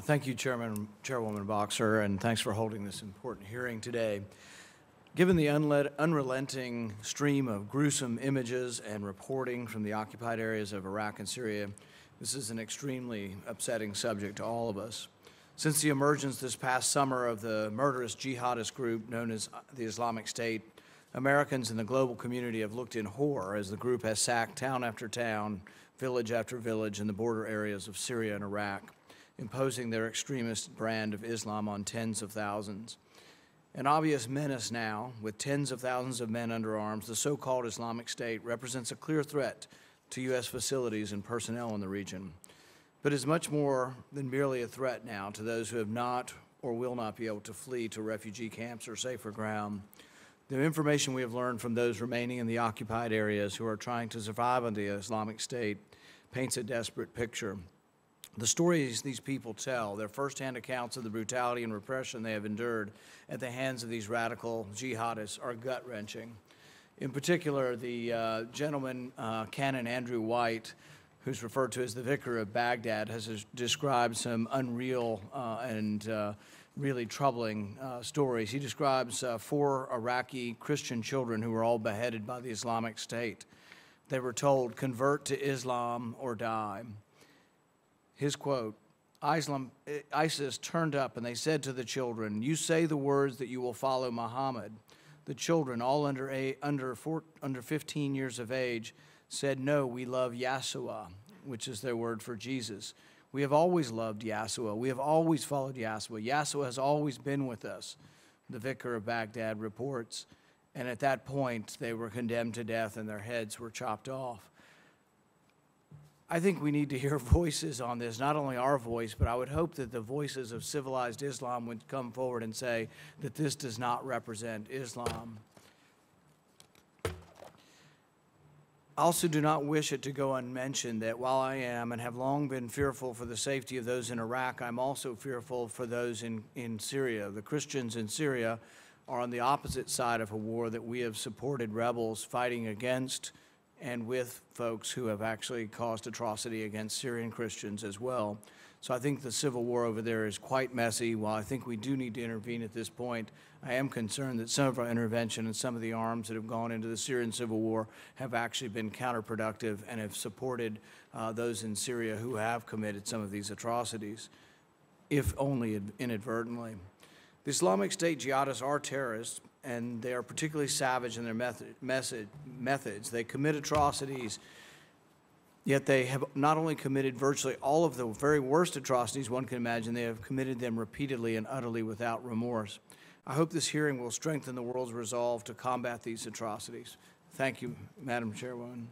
Thank you, Chairwoman Boxer, and thanks for holding this important hearing today. Given the unrelenting stream of gruesome images and reporting from the occupied areas of Iraq and Syria, this is an extremely upsetting subject to all of us. Since the emergence this past summer of the murderous jihadist group known as the Islamic State, Americans in the global community have looked in horror as the group has sacked town after town, village after village in the border areas of Syria and Iraq, imposing their extremist brand of Islam on tens of thousands. An obvious menace now, with tens of thousands of men under arms, the so-called Islamic State represents a clear threat to U.S. facilities and personnel in the region, but is much more than merely a threat now to those who have not or will not be able to flee to refugee camps or safer ground. The information we have learned from those remaining in the occupied areas who are trying to survive under the Islamic State paints a desperate picture. The stories these people tell, their firsthand accounts of the brutality and repression they have endured at the hands of these radical jihadists are gut-wrenching. In particular, the gentleman, Canon Andrew White, who's referred to as the Vicar of Baghdad, has described some unreal and really troubling stories. He describes 4 Iraqi Christian children who were all beheaded by the Islamic State. They were told, "Convert to Islam or die." His quote, ISIS turned up and they said to the children, "You say the words that you will follow Muhammad." The children, all under 15 years of age, said, "No, we love Yahshua," which is their word for Jesus. "We have always loved Yahshua. We have always followed Yahshua. Yahshua has always been with us," the Vicar of Baghdad reports. And at that point, they were condemned to death and their heads were chopped off. I think we need to hear voices on this, not only our voice, but I would hope that the voices of civilized Islam would come forward and say that this does not represent Islam. I also do not wish it to go unmentioned that while I am and have long been fearful for the safety of those in Iraq, I'm also fearful for those in Syria. The Christians in Syria are on the opposite side of a war that we have supported rebels fighting against and with folks who have actually caused atrocity against Syrian Christians as well. So I think the civil war over there is quite messy. While I think we do need to intervene at this point, I am concerned that some of our intervention and some of the arms that have gone into the Syrian civil war have actually been counterproductive and have supported those in Syria who have committed some of these atrocities, if only inadvertently. The Islamic State jihadists are terrorists, and they are particularly savage in their methods. They commit atrocities, yet they have not only committed virtually all of the very worst atrocities one can imagine, they have committed them repeatedly and utterly without remorse. I hope this hearing will strengthen the world's resolve to combat these atrocities. Thank you, Madam Chairwoman.